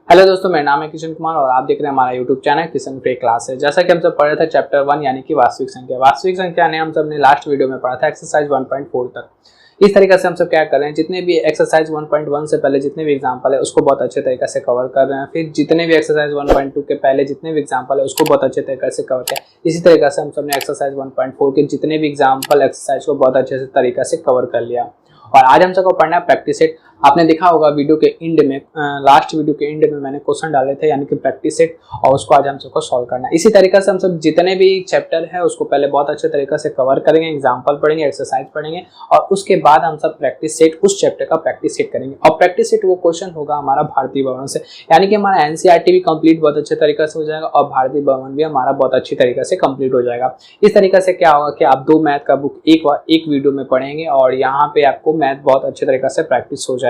Hello दोस्तों, मेरा नाम है किशन कुमार और आप देख रहे हैं हमारा YouTube channel Kishan free class है। जैसा कि हम सब पढ़ रहे थे चैप्टर 1 यानी कि वास्तविक संख्या। वास्तविक संख्या ने हम सब ने लास्ट वीडियो में पढ़ा था एक्सरसाइज 1.4 तक। इस तरीके से हम सब क्या कर रहे हैं, जितने भी एक्सरसाइज 1.1 से पहले जितने भी एग्जाम्पल है उसको बहुत अच्छे तरीके से कवर कर रहे हैं। फिर जितने भी एक्सरसाइज 1.2 के पहले जितने भी एग्जाम्पल है उसको बहुत अच्छे तरीके से कवर किया। इसी तरीके से हम सब ने एक्सरसाइज 1.4 के जितने भी एग्जाम्पल एक्सरसाइज को बहुत अच्छे से तरीके से कवर कर लिया। और आज हम सबको पढ़ना है प्रैक्टिस सेट। आपने देखा होगा वीडियो के एंड में, लास्ट वीडियो के एंड में मैंने क्वेश्चन डाले थे यानी कि प्रैक्टिस सेट, और उसको आज हम सबको सॉल्व करना है। इसी तरीके से हम सब जितने भी चैप्टर है उसको पहले बहुत अच्छे तरीके से कवर करेंगे, एग्जांपल पढ़ेंगे, एक्सरसाइज पढ़ेंगे और उसके बाद हम सब प्रैक्टिस सेट उस चैप्टर का प्रैक्टिस सेट करेंगे। और प्रैक्टिस सेट वो क्वेश्चन होगा हमारा भारतीय भवन से, यानी कि हमारा एनसीईआरटी भी कंप्लीट बहुत अच्छे तरीके से हो जाएगा और भारतीय भवन भी हमारा बहुत अच्छी तरीके से कंप्लीट हो जाएगा। इस तरीके से क्या होगा कि आप 2 मैथ का बुक एक वीडियो में पढ़ेंगे और यहाँ पे आपको मैथ बहुत अच्छे तरीके से प्रैक्टिस हो जाएगा।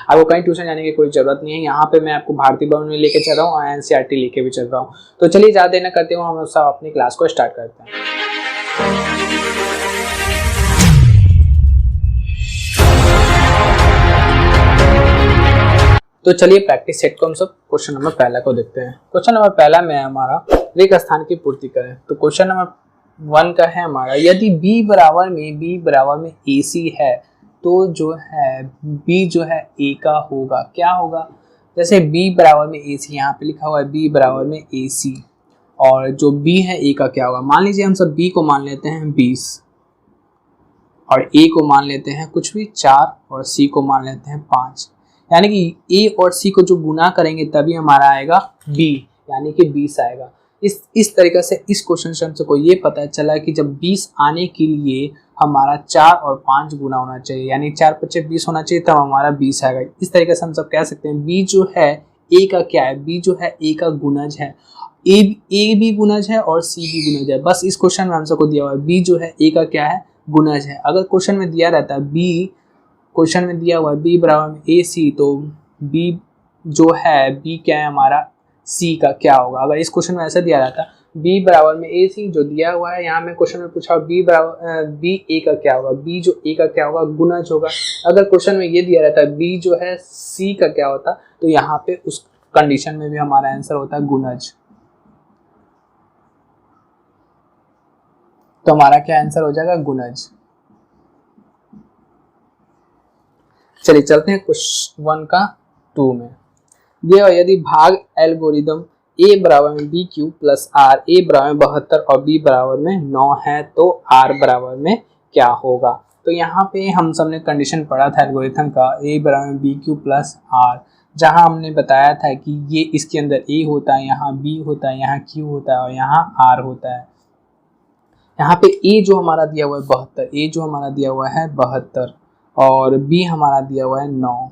आपको कहीं ट्यूशन जाने की कोई जरूरत नहीं है। यहाँ पे मैं आपको भारतीय भवन में लेके चल रहा हूँ और एनसीईआरटी लेके भी चल रहा हूँ। तो चलिए ज्यादा देर न करते हुए हम सब अपनी क्लास को स्टार्ट करते हैं। तो चलिए प्रैक्टिस सेट को हम सब क्वेश्चन नंबर पहला को देखते हैं। क्वेश्चन नंबर पहला में हमारा रिक्त स्थान की पूर्ति करें। तो क्वेश्चन नंबर 1 का है हमारा, यदि b बराबर में AC है तो जो है b जो है a का होगा। क्या होगा, जैसे b बराबर में AC, यहाँ पे लिखा हुआ है b बराबर में AC और जो b है a का क्या होगा। मान लीजिए हम सब b को मान लेते हैं 20 और a को मान लेते हैं कुछ भी 4 और c को मान लेते हैं 5, यानी कि a और c को जो गुना करेंगे तभी हमारा आएगा b यानी कि 20 आएगा। इस तरीके से इस क्वेश्चन से हमको ये पता चला कि जब 20 आने के लिए हमारा 4 और 5 गुना होना चाहिए, यानी 4 × 5 = 20 होना चाहिए, तब हमारा 20 आएगा। इस तरीके से हम सब कह सकते हैं b जो है a का क्या है, b जो है a का गुणज है, a भी गुणज है और c भी गुणज है। बस इस क्वेश्चन में हम सबको दिया हुआ है b जो है a का क्या है, गुणज है। अगर क्वेश्चन में दिया रहता है क्वेश्चन में दिया हुआ है b बराबर में AC, तो b जो है b क्या है हमारा, c का क्या होगा। अगर इस क्वेश्चन में ऐसा दिया रहता b बराबर में AC जो दिया हुआ है, यहाँ में क्वेश्चन में पूछा b a का क्या होगा, b जो a का क्या होगा, गुणज होगा। अगर क्वेश्चन में ये दिया रहता है b जो है c का क्या होता, तो यहाँ पे उस कंडीशन में भी हमारा आंसर होता है गुणज। तो हमारा क्या आंसर हो जाएगा, गुणज। चलिए चलते हैं क्वेश्चन 1 का 2 में। यदि भाग एल्गोरिदम a बराबर में BQ प्लस R, a बराबर में 72 और b बराबर में 9 है तो R बराबर में क्या होगा। तो यहाँ पे हम सबने कंडीशन पढ़ा था एल्गोरिथम का, a बराबर में BQ प्लस R, जहाँ हमने बताया था कि ये इसके अंदर a होता है, यहाँ b होता है, यहाँ q होता है और यहाँ R होता है। यहाँ पे a जो हमारा दिया हुआ है 72, a जो हमारा दिया हुआ है 72 और b हमारा दिया हुआ है 9,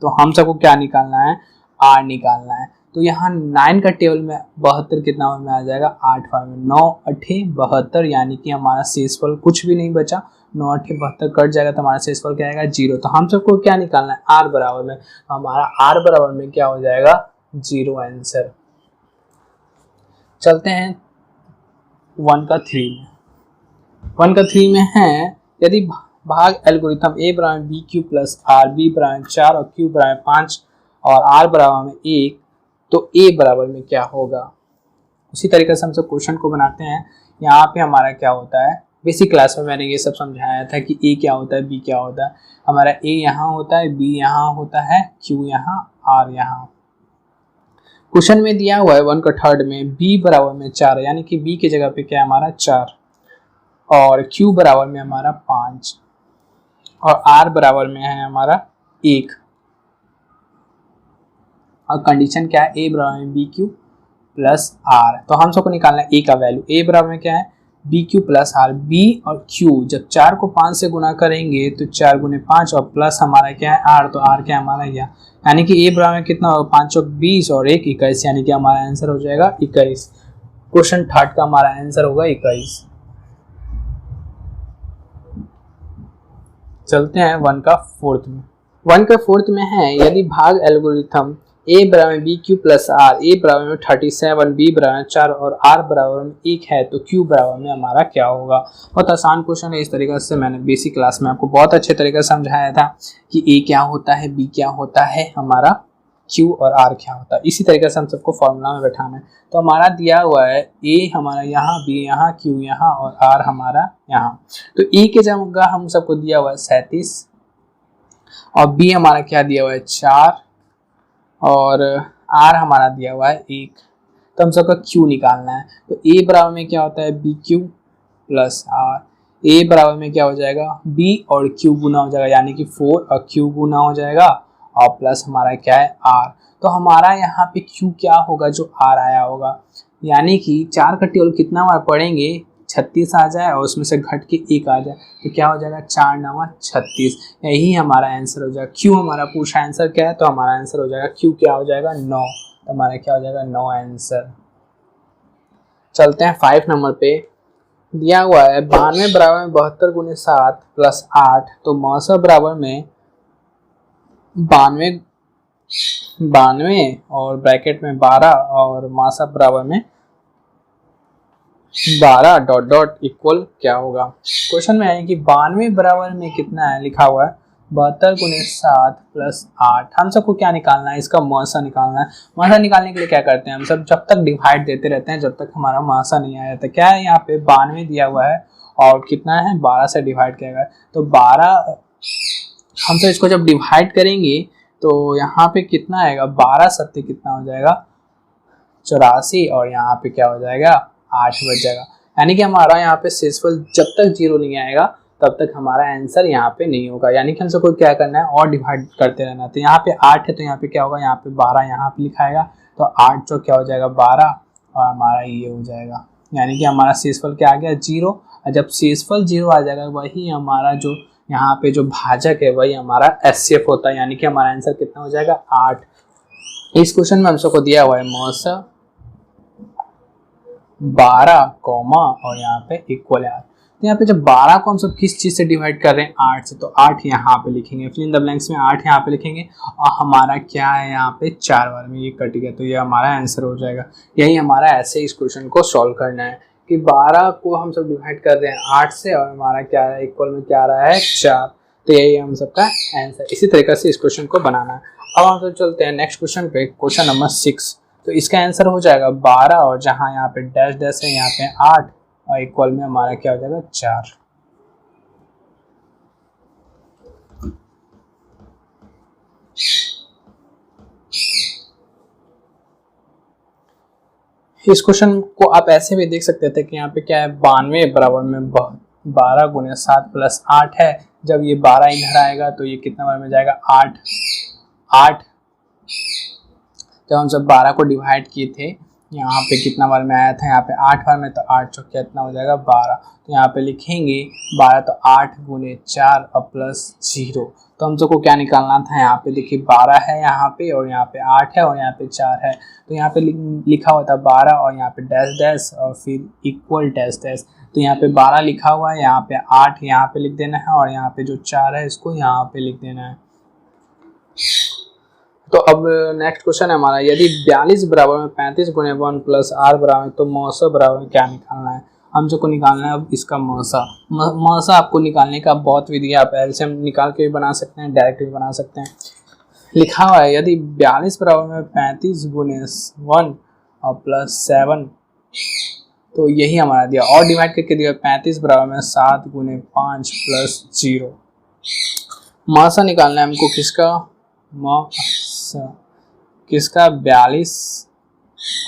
तो हम सबको क्या निकालना है, R निकालना है। तो यहाँ 9 का टेबल में 72 कितना में आ जाएगा, 8 फार में 9 8 72, यानी कि हमारा शेषफल कुछ भी नहीं बचा, 9 8 72 कट जाएगा तो हमारा शेषफल क्या आएगा, 0। तो हम सबको क्या निकालना है, R बराबर में। तो हमारा R बराबर में क्या हो जाएगा, 0 आंसर। चलते हैं 1 का 3 में। 1 का 3 में है, यदि भाग एल्गोरिथम a बराबर में BQ प्लस R, b बराबर में 4 और q बराबर में 5 और R बराबर में 1, तो a बराबर में क्या होगा। उसी तरीके से हम सब क्वेश्चन को बनाते हैं। यहाँ पे हमारा क्या होता है, बेसिक क्लास में मैंने ये सब समझाया था कि a क्या होता है, b क्या होता है। हमारा a यहाँ होता है, b यहाँ होता है, q यहाँ, R यहाँ। क्वेश्चन में दिया हुआ है 1 का 3 में b बराबर में 4, यानी कि b की जगह पे क्या है हमारा 4 और q बराबर में हमारा 5 और R बराबर में है हमारा 1। और कंडीशन क्या है, a बराबर में BQ प्लस R। तो हम सबको निकालना है a का वैल्यू। a बराबर में क्या है, BQ प्लस R। b और q जब 4 को 5 से गुना करेंगे तो 4 × 5 और प्लस हमारा क्या है R, तो R क्या है हमारा यह, यानी कि a बराबर में कितना होगा, 5 × 20 और 1 21, यानी कि हमारा आंसर हो जाएगा 21। क्वेश्चन 3 का हमारा आंसर होगा 21। चलते हैं 1 का 4 में। 1 का 4 में है, यदि भाग एल्गोरिथम a बराबर में BQ प्लस R, a बराबर में 37, b बराबर में 4 और R बराबर में 1 है तो q बराबर में हमारा क्या होगा। बहुत आसान क्वेश्चन है। इस तरीके से मैंने बेसिक क्लास में आपको बहुत अच्छे तरीके से समझाया था कि a क्या होता है, b क्या होता है हमारा Q और R क्या होता है। इसी तरीके से हम सबको फॉर्मूला में बैठाना है। तो हमारा दिया हुआ है A हमारा यहाँ, B यहाँ, Q यहाँ और R हमारा यहाँ। तो A के जगह हम सबको दिया हुआ है 37 और B हमारा क्या दिया हुआ है 4 और R हमारा दिया हुआ है 1। तो हम सबका Q निकालना है। तो A बराबर में क्या होता है BQ प्लस R। A बराबर में क्या हो जाएगा B और Q गुना हो जाएगा, यानी कि 4 और Q गुना हो जाएगा और प्लस हमारा क्या है R। तो हमारा यहाँ पे Q क्या होगा जो R आया होगा, यानी कि 4 का टेबल कितना बार पढ़ेंगे 36 आ जाए और उसमें से घट के 1 आ जाए तो क्या हो जाएगा 4 9 36। यही हमारा आंसर हो जाएगा। Q हमारा पूछा आंसर क्या है, तो हमारा आंसर हो जाएगा Q क्या हो जाएगा 9। तो हमारा क्या हो जाएगा 9 आंसर। चलते हैं 5 नंबर पे। दिया हुआ है 92 बराबर में 72 गुने 7 प्लस 8। तो 62 बराबर में 92 और ब्रैकेट में 12 और 62 बराबर में 12 डॉट डॉट इक्वल क्या होगा। क्वेश्चन में है कि 92 बराबर में कितना है, लिखा हुआ है 72 गुने 7 प्लस 8। हम सबको क्या निकालना है, इसका मासा निकालना है। मासा निकालने के लिए क्या करते हैं हम सब, जब तक डिवाइड देते रहते हैं जब तक हमारा मासा नहीं आया था। क्या है यहाँ पे 92 दिया हुआ है और कितना है 12 से डिवाइड किया गया है। तो 12 हम सब इसको जब डिवाइड करेंगे तो यहाँ पे कितना आएगा 12 सत्ते कितना हो जाएगा 84 और यहाँ पे क्या हो जाएगा 8 बच जाएगा। यानी कि हमारा यहाँ पे शेषफल जब तक 0 नहीं आएगा तब तक हमारा आंसर यहाँ पे नहीं होगा। यानी कि हम सबको क्या करना है और डिवाइड करते रहना। तो यहाँ पे 8 है तो यहाँ पे क्या होगा, यहाँ पे 12 यहाँ पे लिखाएगा तो 8 जो क्या हो जाएगा 12 और हमारा ये हो जाएगा। यानी कि हमारा शेषफल क्या आ गया 0। और जब शेषफल 0 आ जाएगा वही हमारा जो यहाँ पे जो भाजक है वही हमारा HCF होता है। यानी कि हमारा आंसर कितना हो जाएगा 8। इस क्वेश्चन में हम सबको दिया हुआ है मौसा 12 कॉमा और यहाँ पे इक्वल है। तो यहाँ पे जब 12 को हम सब किस चीज से डिवाइड कर रहे हैं 8 से, तो 8 यहाँ पे लिखेंगे, फिल इन द ब्लैंक्स में 8 यहाँ पे लिखेंगे और हमारा क्या है यहाँ पे 4 बार में ये कट गया तो ये हमारा आंसर हो जाएगा। यही हमारा ऐसे इस क्वेश्चन को सॉल्व करना है कि 12 को हम सब डिवाइड कर रहे हैं 8 से और हमारा क्या है इक्वल में क्या आ रहा है 4। तो यही हम सबका आंसर। इसी तरीके से इस क्वेश्चन को बनाना है। अब हम सब चलते हैं नेक्स्ट क्वेश्चन पे, क्वेश्चन नंबर 6। तो इसका आंसर हो जाएगा 12 और जहां यहाँ पे डैश डैश है यहाँ पे 8 और इक्वल में हमारा क्या हो जाएगा 4। इस क्वेश्चन को आप ऐसे भी देख सकते थे कि यहाँ पे क्या है 92 बराबर में 12 गुने 7 प्लस 8 है। जब ये 12 इधर आएगा तो ये कितना बार में जाएगा 8। जब हम सब 12 को डिवाइड किए थे यहाँ पे कितना बार में आया था, यहाँ पे 8 बार में, तो 8 चौके कितना हो जाएगा 12। तो यहाँ पे लिखेंगे 12 तो 8 गुने 4 और प्लस 0। तो हम सबको क्या निकालना था, यहाँ पे देखिए 12 है यहाँ पे और यहाँ पे 8 है और यहाँ पे 4 है। तो यहाँ पे लिखा हुआ था 12 और यहाँ पे डैश डैश और फिर इक्वल डैश डैश। तो यहाँ पे 12 लिखा हुआ है, यहाँ पे 8 यहाँ पे लिख देना है और यहाँ पे जो 4 है इसको यहाँ पे लिख देना है। तो अब नेक्स्ट क्वेश्चन है हमारा, यदि 42 बराबर में 35 गुने 1 प्लस R बराबर तो मौसा बराबर में क्या निकालना है। हम सबको निकालना है अब इसका मौसा आपको निकालने का बहुत विधि है। आप एलसीएम निकाल के भी बना सकते हैं, डायरेक्ट भी बना सकते हैं। लिखा हुआ है यदि 42 बराबर में 35 गुने 1 और प्लस 7, तो यही हमारा दिया और डिवाइड करके दिया 35 बराबर में 7 गुने 5 प्लस 0। मौसा निकालना है हमको किसका 42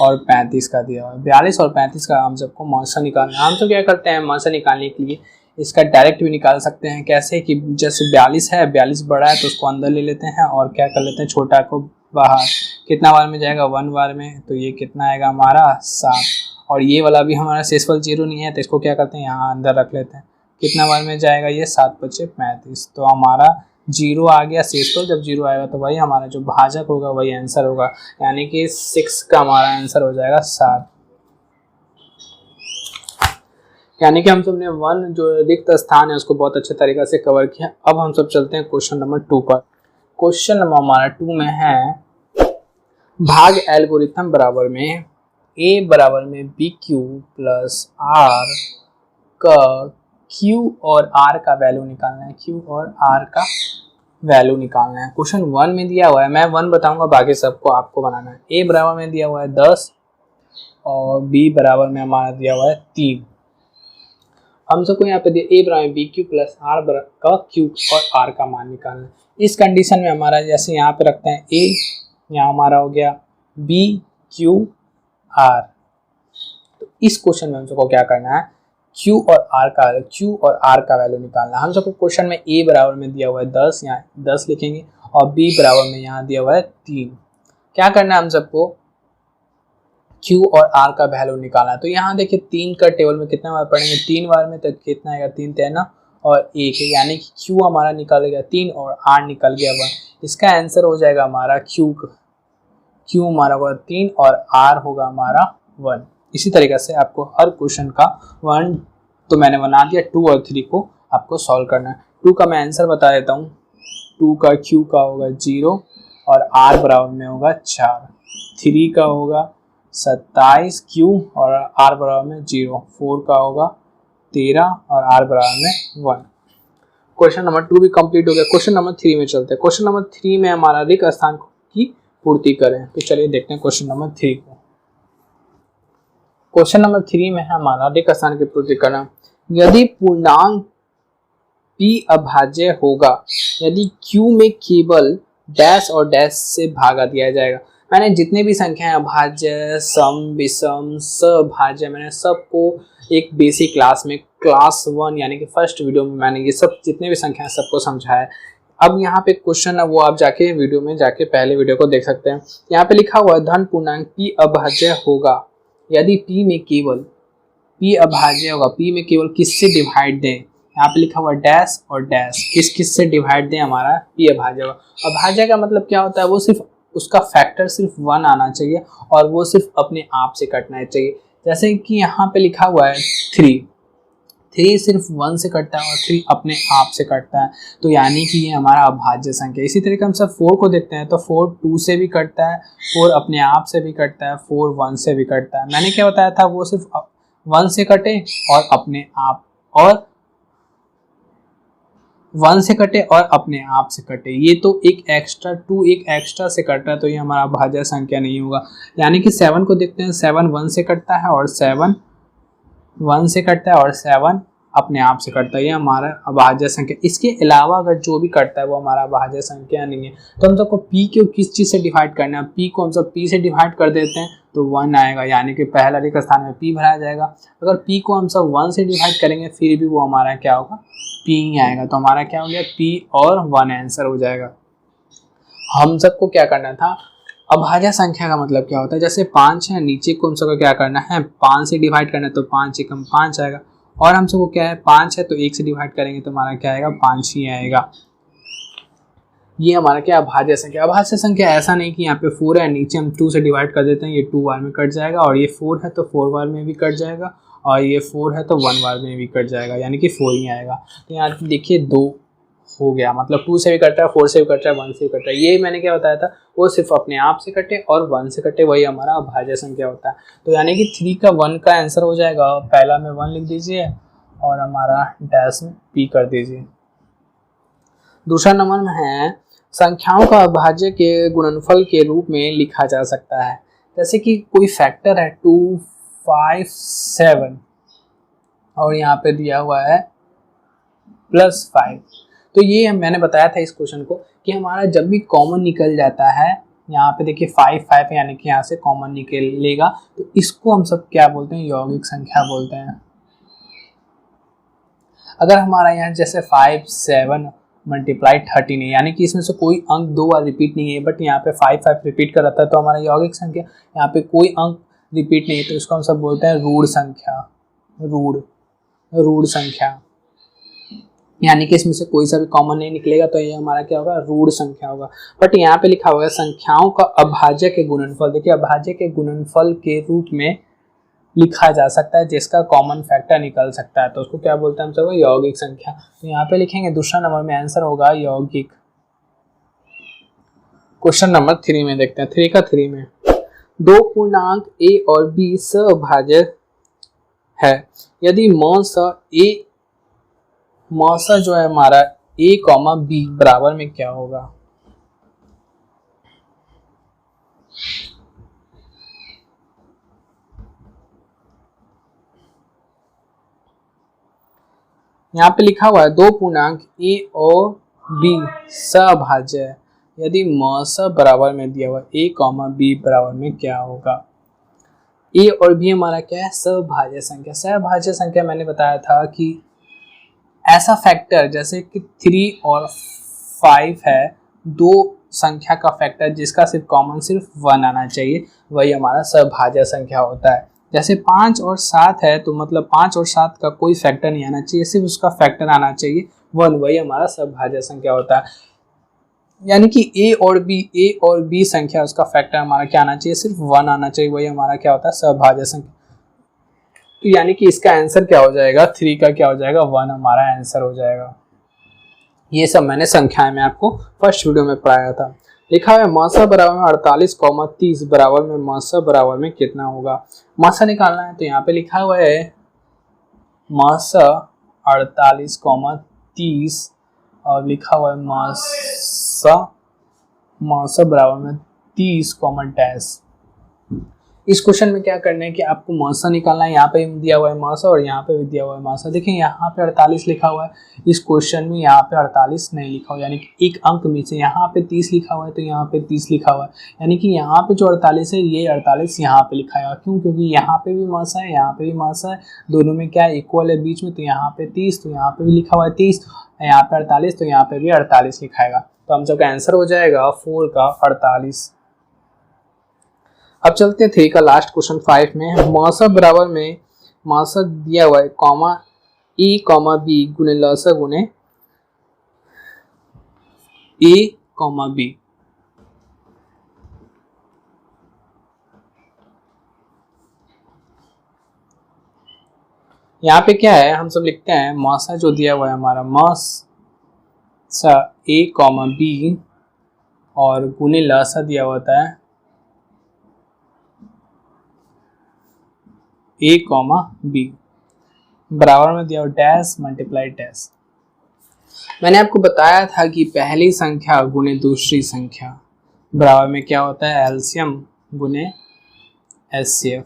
और 35 का दिया हुआ है। 42 और 35 का हम सबको मौसा निकालना है। हम तो क्या करते हैं मौसा निकालने के लिए इसका डायरेक्ट भी निकाल सकते हैं। कैसे कि जैसे 42 है, 42 बड़ा है तो उसको अंदर ले लेते हैं और क्या कर लेते हैं छोटा को बाहर। कितना बार में जाएगा 1 बार में, तो ये कितना आएगा हमारा 7। और ये वाला भी हमारा शेषफल 0 नहीं है तो इसको क्या करते हैं यहाँ अंदर रख लेते हैं। कितना बार में जाएगा ये 7 × 5 = 35। तो हमारा 0 आ गया शेषफल। जब 0 आएगा तो वही हमारा जो भाजक होगा वही आंसर होगा। यानी कि 6 का हमारा आंसर हो जाएगा 7। यानी कि हम सबने 1 जो रिक्त स्थान है उसको बहुत अच्छे तरीके से कवर किया। अब हम सब चलते हैं क्वेश्चन नंबर 2 पर। क्वेश्चन नंबर हमारा 2 में है, भाग एल्गोरिथम बराबर में a बराबर में bq प्लस r का q और r का वैल्यू निकालना है। q और r का वैल्यू निकालना है। क्वेश्चन 1 में दिया हुआ है, मैं 1 बताऊंगा, बाकी सबको आपको बनाना है। ए बराबर में दिया हुआ है 10 और बी बराबर में हमारा दिया हुआ है 3। हम सबको यहाँ पे दिया ए बराबर बी क्यू प्लस आर का क्यू और आर का मान निकालना है। इस कंडीशन में हमारा जैसे यहाँ पे रखते हैं ए, यहाँ हमारा हो गया बी क्यू आर। तो इस क्वेश्चन में हम सबको क्या करना है, Q और R का वैल्यू निकालना है। हम सबको क्वेश्चन में A बराबर में दिया हुआ है 10, यहाँ 10 लिखेंगे, और B बराबर में यहाँ दिया हुआ है 3। क्या करना है हम सबको, Q और R का वैल्यू निकालना है। तो यहाँ देखिए 3 का टेबल में कितना बार पढ़ेंगे, 3 बार में, तो कितना आएगा 3 3 और 1 है, यानी कि Q हमारा निकल गया 3 और R निकल गया 1। इसका आंसर हो जाएगा हमारा Q हमारा होगा 3 और R होगा हमारा 1। इसी तरीके से आपको हर क्वेश्चन का 1 तो मैंने बना दिया, 2 और 3 को आपको सॉल्व करना है। 2 का मैं आंसर बता देता हूँ। 2 का Q का होगा 0 और R बराबर में होगा 4। 3 का होगा 27 Q और R बराबर में 0। 4 का होगा 13 और R बराबर में 1। क्वेश्चन नंबर 2 भी कंप्लीट हो गया। क्वेश्चन नंबर 3 में चलते हैं। क्वेश्चन नंबर 3 में हमारा रिक्त स्थान की पूर्ति करें। तो चलिए देखते हैं क्वेश्चन नंबर 3 को। क्वेश्चन नंबर 3 में है हमारा रिक्त स्थान की पूर्ति करना। यदि पूर्णांक p अभाज्य होगा, यदि q में केवल डैश और डैश से भागा दिया जाएगा। मैंने जितने भी संख्याएं अभाज्य, सम, विषम, सभाज्य, मैंने सबको एक बेसिक क्लास में क्लास 1 यानी कि फर्स्ट वीडियो में मैंने ये सब जितने भी संख्याएं सबको समझाया। अब यहाँ पे क्वेश्चन है वो आप जाके वीडियो में जाके पहले वीडियो को देख सकते हैं। यहाँ पे लिखा हुआ है धन पूर्णांक p अभाज्य होगा यदि p में केवल p अभाज्य होगा, p में केवल किससे डिवाइड दें। यहाँ पे लिखा हुआ डैश और डैश, किस से डिवाइड दें हमारा p अभाज्य होगा। अभाज्य का मतलब क्या होता है, वो सिर्फ उसका फैक्टर सिर्फ 1 आना चाहिए और वो सिर्फ अपने आप से कटना चाहिए। जैसे कि यहाँ पे लिखा हुआ है 3 सिर्फ 1 से कटता है और 3 अपने आप से कटता है, तो यानी कि ये हमारा अभाज्य संख्या। इसी तरीके हम सब 4 को देखते हैं तो 4 2 से भी कटता है, 4 अपने आप से भी कटता है, 4 1 से भी कटता है। मैंने क्या बताया था, वो सिर्फ 1 से कटे और अपने आप, और 1 से कटे और अपने आप से कटे। ये तो एक एक्स्ट्रा 2 एक एक्स्ट्रा से कट रहा है, तो ये हमारा अभाज्य संख्या नहीं होगा। यानी कि 7 को देखते हैं, 7 1 से कटता है और 7 1 से कटता है और 7 अपने आप से कटता है, ये हमारा अभाज्य संख्या। इसके अलावा अगर जो भी कटता है वो हमारा अभाज्य संख्या नहीं है। तो हम सबको p को किस चीज़ से डिवाइड करना है, p को हम सब p से डिवाइड कर देते हैं तो 1 आएगा, यानी कि पहला रिक्त स्थान में p भराया जाएगा। अगर p को हम सब 1 से डिवाइड करेंगे फिर भी वो हमारा क्या होगा, p ही आएगा। तो हमारा क्या हो गया, p और 1 आंसर हो जाएगा। हम सबको क्या करना था, अभाज्य संख्या का मतलब क्या होता है, जैसे 5 है, नीचे को हम सबको क्या करना है 5 से डिवाइड करना है, तो 5 एकम 5 आएगा। और हम सबको क्या है 5 है तो 1 से डिवाइड करेंगे तो हमारा क्या आएगा 5 ही आएगा। ये हमारा क्या अभाज्य संख्या। अभाज्य संख्या ऐसा नहीं कि यहाँ पे 4 है, नीचे हम 2 से डिवाइड कर देते हैं, ये 2 बार में कट जाएगा, और ये 4 है तो 4 बार में भी कट जाएगा, और ये 4 है तो 1 बार में भी कट जाएगा, यानी कि 4 ही आएगा। तो यहाँ देखिए 2 हो गया, मतलब 2 से भी कट रहा है, 4 से भी कट रहा है, 1 से भी कट रहा है। ये मैंने क्या बताया था, वो सिर्फ अपने आप से कटे और 1 से कटे, वही हमारा अभाज्य संख्या होता है। तो यानी कि 3 का 1 का आंसर हो जाएगा, पहला में 1 लिख दीजिए और हमारा डैश में p कर दीजिए। दूसरा नंबर में है संख्याओं का अभाज्य के गुणनफल के रूप में लिखा जा सकता है। जैसे कि कोई फैक्टर है 2 5 7 और यहाँ पे दिया हुआ है +5। तो ये मैंने बताया था इस क्वेश्चन को कि हमारा जब भी कॉमन निकल जाता है, यहाँ पे देखिए 5 5 यानी कि यहाँ से कॉमन निकलेगा, तो इसको हम सब क्या बोलते हैं, यौगिक संख्या बोलते हैं। अगर हमारा यहाँ जैसे 5 7 मल्टीप्लाई 13 है, यानी कि इसमें से कोई अंक 2 बार रिपीट नहीं है, बट यहाँ पे 5 5 रिपीट कर रहा था, तो हमारा यौगिक संख्या, यहाँ पे कोई अंक रिपीट नहीं है, तो इसको हम सब बोलते हैं रूढ़ संख्या। रूढ़ संख्या यानी कि इसमें से कोई सा भी कॉमन नहीं निकलेगा, तो ये हमारा क्या होगा, रूढ़ संख्या होगा। बट यहाँ पे लिखा होगा संख्याओं का अभाज्य के गुणनफल। देखिए अभाज्य के गुणनफल के रूप में लिखा जा सकता है जिसका कॉमन फैक्टर निकल सकता है, तो उसको क्या बोलते हैं हम सब, यौगिक संख्या। तो यहाँ पे लिखेंगे दूसरा नंबर में आंसर होगा यौगिक। क्वेश्चन नंबर 3 में देखते हैं। 3 का 3 में 2 पूर्णांक a और b सभाज्य है। यदि म स जो है हमारा ए कॉमा बी बराबर में क्या होगा। यहाँ पे लिखा हुआ है दो पूर्णांक ए और बी सभाज्य है, यदि म स बराबर में दिया हुआ ए कॉमा बी बराबर में क्या होगा। ए और बी हमारा क्या है, सभाज्य संख्या। सभाज्य संख्या मैंने बताया था कि ऐसा फैक्टर जैसे कि 3 और 5 है, दो संख्या का फैक्टर जिसका सिर्फ कॉमन सिर्फ 1 आना चाहिए, वही हमारा सभाज्य संख्या होता है। जैसे 5 और 7 है तो मतलब 5 और 7 का कोई फैक्टर नहीं आना चाहिए, सिर्फ उसका फैक्टर आना चाहिए 1, वही हमारा सभाज्य संख्या होता है। यानी कि ए और बी संख्या उसका फैक्टर हमारा क्या आना चाहिए, सिर्फ 1 आना चाहिए, वही हमारा क्या होता है, सभाज्य संख्या। तो यानी कि इसका आंसर क्या हो जाएगा, 3 का क्या हो जाएगा, 1 हमारा आंसर हो जाएगा। ये सब मैंने संख्याएं में आपको फर्स्ट वीडियो में पढ़ाया था। लिखा है मासा बराबर में 48,30 बराबर में मासा बराबर में कितना होगा। मासा निकालना है तो यहाँ पे लिखा हुआ है मासा 48,30 और लिखा हुआ है मासा बराबर में 30, इस क्वेश्चन में क्या करना है कि आपको मासा निकालना है। यहाँ पे दिया हुआ है मासा और यहाँ पे भी दिया हुआ है मासा। देखिए यहाँ पे 48 लिखा हुआ है, इस क्वेश्चन में यहाँ पे 48 नहीं लिखा हुआ, यानी कि एक अंक में से यहाँ पे 30 लिखा हुआ है तो यहाँ पे 30 लिखा हुआ है, यानी कि यहाँ पे जो 48 है ये 48 यहाँ पे लिखा है। क्यों, क्योंकि यहाँ पे भी मासा है, यहाँ पे भी मासा है, दोनों में क्या इक्वल है बीच में, तो यहाँ पे 30, तो यहाँ पे भी लिखा हुआ है 30, यहाँ पे 48, तो यहाँ पे भी 48 लिखाएगा। तो हम सबका आंसर हो जाएगा 4 का 48। अब चलते हैं 3 का लास्ट क्वेश्चन 5 में। मासा बराबर में मासा दिया हुआ है कॉमा ए कॉमा बी गुने लसा गुने ए कॉमा बी। यहाँ पे क्या है, हम सब लिखते हैं मासा जो दिया हुआ है हमारा मासा ए कॉमा बी और गुने लसा दिया होता है ए कॉमा बी, बराबर में दिया हुआ डैश मल्टीप्लाई डैश। मैंने आपको बताया था कि पहली संख्या गुने दूसरी संख्या बराबर में क्या होता है, एलसीएम गुने एचसीएफ,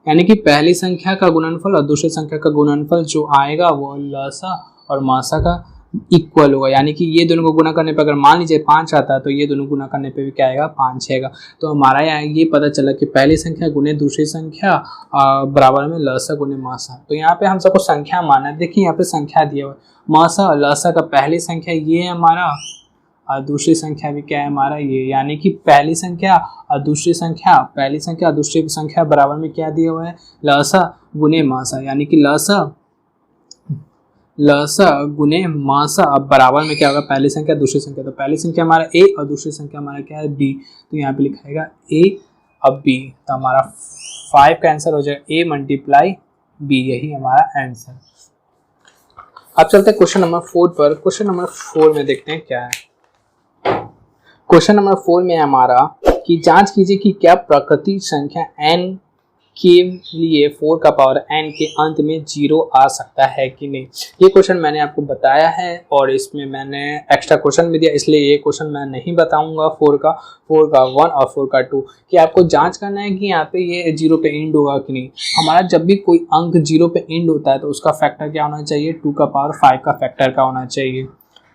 यानी कि पहली संख्या का गुणनफल और दूसरी संख्या का गुणनफल जो आएगा वो लसा और मासा का इक्वल होगा। यानी कि ये दोनों को गुना करने पर अगर मान लीजिए 5 आता है तो ये दोनों गुना करने पे भी क्या आएगा, 5 आएगा। तो हमारा यहाँ ये पता चला कि पहली संख्या गुने दूसरी संख्या बराबर में लसा गुने मासा। तो यहाँ पे हम सबको संख्या माना है। देखिए यहाँ पे संख्या दिया हुआ है, मासा और लसा का पहली संख्या ये है हमारा और दूसरी संख्या भी क्या है हमारा ये, यानी कि पहली संख्या और दूसरी संख्या, पहली संख्या और दूसरी संख्या बराबर में क्या दिया हुआ है, लसा गुने मासा, यानी कि लसा गुने मासा। अब बराबर में क्या होगा, पहली संख्या दूसरी संख्या, तो पहली संख्या हमारा ए और दूसरी संख्या हमारा क्या है बी, तो यहाँ पे लिखाएगा ए अब बी, तो हमारा 5 का आंसर हो जाएगा ए मल्टीप्लाई बी, यही हमारा आंसर। अब चलते हैं क्वेश्चन नंबर 4 पर। क्वेश्चन नंबर 4 में देखते हैं क्या है। क्वेश्चन नंबर 4 में हमारा कि जांच कीजिए कि क्या प्राकृतिक संख्या n के लिए 4 का पावर n के अंत में 0 आ सकता है कि नहीं। ये क्वेश्चन मैंने आपको बताया है और इसमें मैंने एक्स्ट्रा क्वेश्चन भी दिया, इसलिए ये क्वेश्चन मैं नहीं बताऊंगा 4 का 1 और 4 का 2, कि आपको जांच करना है कि यहाँ पे ये 0 पे एंड होगा कि नहीं। हमारा जब भी कोई अंक 0 पे एंड होता है तो उसका फैक्टर क्या होना चाहिए, 2 का पावर 5 का फैक्टर का होना चाहिए।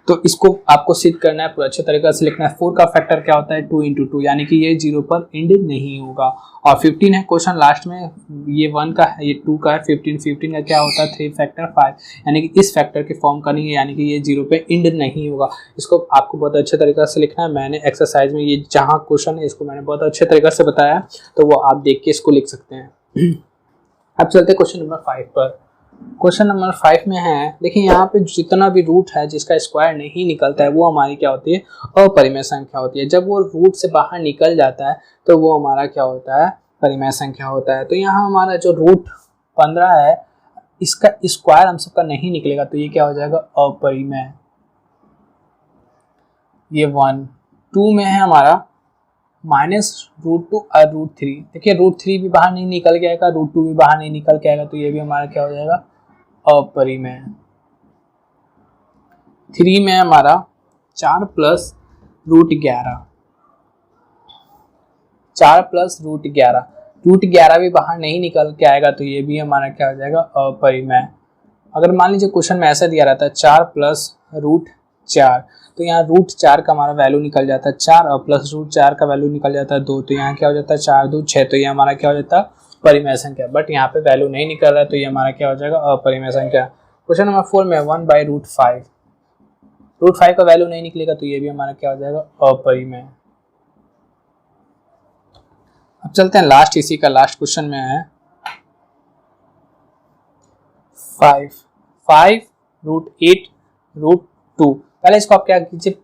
तो इसको आपको सिद्ध करना है, पूरा अच्छे तरीके से लिखना है। 4 का फैक्टर क्या होता है, 2 × 2, यानी कि ये 0 पर एंड नहीं होगा। और 15 है क्वेश्चन लास्ट में, ये 1 का है, ये 2 का है, 15 का क्या होता है 3 फैक्टर 5, यानी कि इस फैक्टर के फॉर्म का नहीं है, यानी कि ये 0 पे एंड नहीं होगा। इसको आपको बहुत अच्छे तरीके से लिखना है। मैंने एक्सरसाइज में ये जहाँ क्वेश्चन है इसको मैंने बहुत अच्छे तरीके से बताया, तो वो आप देख के इसको लिख सकते हैं। अब चलते क्वेश्चन नंबर 5 पर। क्वेश्चन नंबर 5 में है, देखिए यहाँ पे जितना भी रूट है जिसका स्क्वायर नहीं निकलता है वो हमारी क्या होती है, अपरिमेय संख्या होती है। जब वो रूट से बाहर निकल जाता है तो वो हमारा क्या होता है, परिमेय संख्या होता है। तो यहाँ हमारा जो रूट 15 है इसका स्क्वायर हम सबका नहीं निकलेगा, तो ये क्या हो जाएगा, अपरिमेय। ये 1 2 में है हमारा -√2 और √3। देखिए √3 भी बाहर नहीं निकल के आएगा, √2 भी बाहर नहीं निकल के आएगा, तो ये भी हमारा क्या हो जाएगा, अपरिमेय। 3 में हमारा 4 plus root 11, 4 plus root 11, root 11 भी बाहर नहीं निकल के आएगा तो ये भी हमारा क्या हो जाएगा अपरिमेय। अगर मान लीजिए क्वेश्चन में ऐसा दिया रहता है 4 प्लस रूट 4, तो यहाँ रूट 4 का हमारा वैल्यू निकल जाता है 4 और प्लस रूट 4 का वैल्यू निकल जाता है 2, तो यहाँ क्या हो जाता है 4 2 6, तो ये हमारा क्या हो जाता है परिमेय संख्या। बट यहाँ पे वैल्यू नहीं निकल रहा है तो ये हमारा क्या हो जाएगा अपरिमेय संख्या। क्वेश्चन नंबर 4 में 1/√5, रूट 5 का वैल्यू नहीं निकलेगा तो ये भी हमारा क्या हो जाएगा अपरिमेय। अब चलते हैं लास्ट, इसी का लास्ट क्वेश्चन में है 5/8√2। पहले इसको आप क्या कीजिए,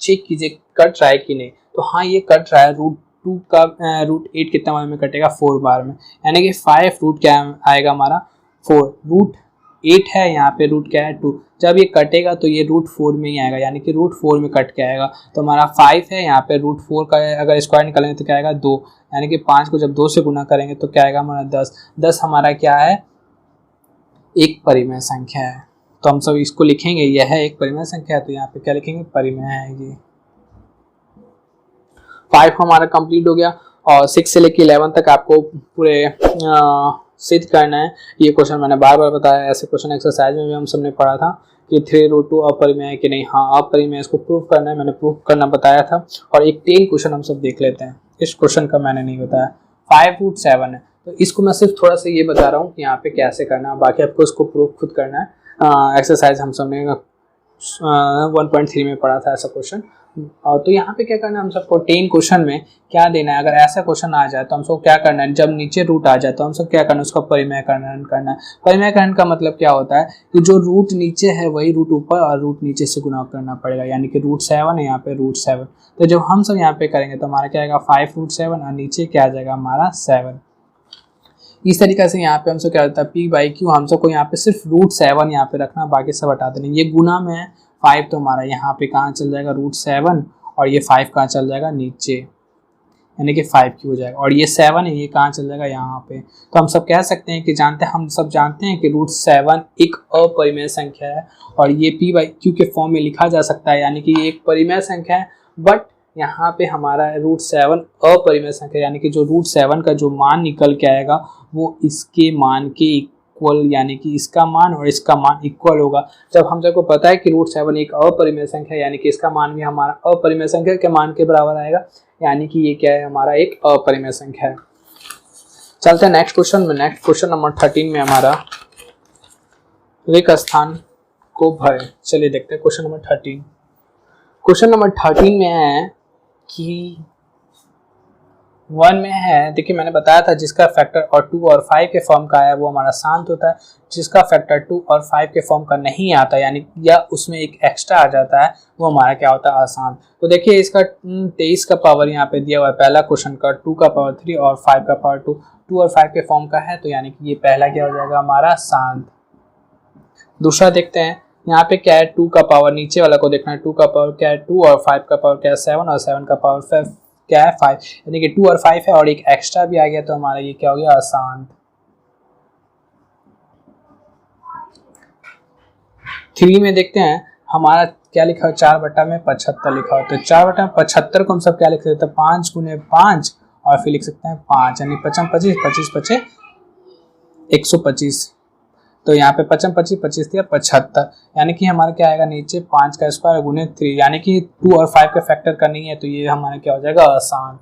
चेक कीजिए कट रहा है कि नहीं। तो हाँ ये कट रहा है, √2 का √8 कितना बार में कटेगा 4 बार में, यानी कि 5 रूट क्या आएगा हमारा 4, √8 है यहाँ पे रूट क्या है 2, जब ये कटेगा तो ये √4 में ही आएगा, यानी कि √4 में कट के आएगा। तो हमारा 5 है यहाँ पे √4 का अगर स्क्वायर निकालेंगे तो क्या आएगा 2, यानी कि 5 को जब 2 से गुना करेंगे तो क्या आएगा हमारा 10, 10 हमारा क्या है एक परिमेय संख्या है। तो हम सब इसको लिखेंगे यह है एक परिमेय संख्या है, तो यहाँ पे क्या लिखेंगे परिमेय है ये। 5 हमारा कंप्लीट हो गया और 6 से लेके 11 तक आपको पूरे सिद्ध करना है। ये क्वेश्चन मैंने बार बार बताया, ऐसे क्वेश्चन एक्सरसाइज में भी हम सबने पढ़ा था कि 3√2 अपरिमेय है कि नहीं। हाँ अपरिमेय, इसको प्रूफ करना है, मैंने प्रूफ करना बताया था। और एक 10 क्वेश्चन हम सब देख लेते हैं, इस क्वेश्चन का मैंने नहीं बताया। 5√7 है, तो इसको मैं सिर्फ थोड़ा सा ये बता रहा हूँ कि यहाँ पे कैसे करना है, बाकी आपको इसको प्रूफ खुद करना है। एक्सरसाइज हम सबने 1.3 में पढ़ा था ऐसा क्वेश्चन। तो यहाँ पे क्या करना है हम सबको 10 क्वेश्चन में क्या देना है, अगर ऐसा क्वेश्चन आ जाए तो हम सबको क्या करना है, जब नीचे रूट आ जाए तो हम सब क्या करना है उसका परिमेयकरण करना है। परिमेयकरण का मतलब क्या होता है कि जो रूट नीचे है वही रूट ऊपर और रूट नीचे से गुना करना पड़ेगा, यानी कि √7 है यहाँ पे √7। तो जब हम सब यहाँ पे करेंगे तो हमारा क्या आएगा 5√7 और नीचे क्या आ जाएगा हमारा 7। इस तरीके से यहाँ पे हमसे क्या होता है P/Q, हम सबको यहाँ पे सिर्फ √7 यहाँ पे रखना, बाकी सब हटा देना। ये गुना में 5 तो हमारा यहाँ पे कहाँ चल जाएगा √7 और ये 5 कहाँ चल जाएगा नीचे, यानी कि 5Q हो जाएगा। और ये 7 है ये कहाँ चल जाएगा यहाँ पे। तो हम सब कह सकते हैं कि हम सब जानते हैं कि √7 एक अपरिमेय संख्या है और ये P/Q के फॉर्म में लिखा जा सकता है, यानी कि ये एक परिमेय संख्या है। बट यहाँ पे हमारा √7 अपरिमेय संख्या, यानी कि जो √7 का जो मान निकल के आएगा वो इसके मान के इक्वल, यानी कि इसका मान और इसका मान इक्वल होगा। जब हम सबको पता है कि √7 एक अपरिमेय संख्या है, यानी कि इसका मान भी हमारा अपरिमेय संख्या के मान के बराबर आएगा, यानी कि ये क्या है हमारा एक अपरिमेय संख्या है। चलते हैं नेक्स्ट क्वेश्चन में। नेक्स्ट क्वेश्चन नंबर 13 में हमारा रिक्त स्थान को भरें। चलिए देखते हैं क्वेश्चन नंबर 13। क्वेश्चन नंबर 13 में है कि 1 में है, देखिए मैंने बताया था जिसका फैक्टर और 2 और 5 के फॉर्म का है वो हमारा शांत होता है, जिसका फैक्टर 2 और 5 के फॉर्म का नहीं आता यानी या उसमें एक एक्स्ट्रा आ जाता है वो हमारा क्या होता है अशांत। तो देखिए इसका 23 का पावर यहाँ पे दिया हुआ है पहला क्वेश्चन का, 2 का पावर 3 और 5 का पावर 2 और 5 के फॉर्म का है, तो यानी कि ये पहला क्या हो जाएगा हमारा शांत। दूसरा देखते हैं यहाँ पे क्या है 2 का पावर, नीचे वाला को देखना है, 2 का पावर क्या है 2 और 5 का पावर क्या है 7 और 7 का पावर 5 क्या है 5, यानी कि 2 और 5 है और एक एक्स्ट्रा भी आ गया, तो हमारा ये क्या हो गया अशांत। 3 में देखते हैं हमारा क्या लिखा है 4/75 लिखा हो, तो 4/75 को हम सब क्या लिख सकते हैं 5 × 5 और फिर लिख सकते हैं 5, यानी 55 25 25 25 125। तो यहाँ पे 55 25 25 दिया 75, यानी कि हमारा क्या आएगा नीचे 5 का स्क्वायर गुने 3, यानी कि 2 और 5 का फैक्टर का नहीं है, तो ये हमारा क्या हो जाएगा अशांत।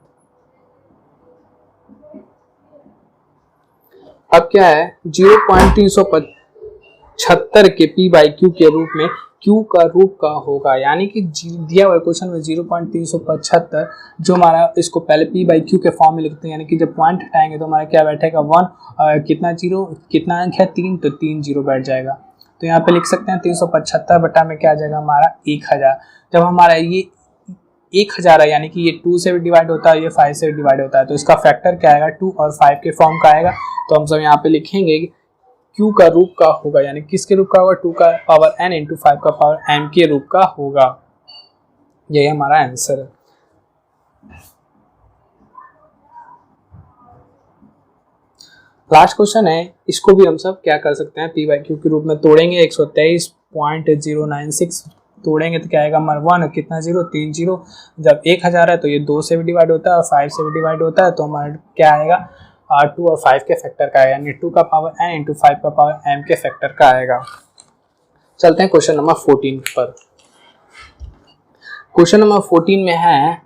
अब क्या है 0.375 के P/Q के रूप में Q का रूप का होगा, यानी कि दिया हुआ क्वेश्चन में 0.375 जो हमारा, इसको पहले P/Q के फॉर्म में लिखते हैं, यानी कि जब पॉइंट हटाएंगे तो हमारा क्या बैठेगा 1 और कितना जीरो, कितना अंक है 3, तो 3 जीरो बैठ जाएगा। तो यहाँ पे लिख सकते हैं 375 बटा में क्या आ जाएगा हमारा 1000। जब हमारा ये 1000 है यानी कि ये 2 से भी डिवाइड होता है, ये 5 से भी डिवाइड होता है, तो इसका फैक्टर क्या आएगा 2 और 5 के फॉर्म का आएगा। तो हम सब यहाँ पे लिखेंगे Q का रूप का होगा, यानी किसके रूप का होगा 2 का पावर n इंटू 5 का पावर m के रूप का होगा। यही हमारा आंसर है। लास्ट क्वेश्चन है, इसको भी हम सब क्या कर सकते हैं P/Q के रूप में तोड़ेंगे। 123.096 तोड़ेंगे तो क्या आएगा हमारा 1 और कितना 0, 3 0। जब 1000 है तो ये 2 से भी डिवाइड होता है और 5 से भी डिवाइड होता है, तो हमारा क्या आएगा 2 और 5 के फैक्टर का आएगा, यानी 2 का पावर n इंटू 5 का पावर m के फैक्टर का आएगा। चलते हैं क्वेश्चन नंबर 14 पर। क्वेश्चन नंबर 14 में है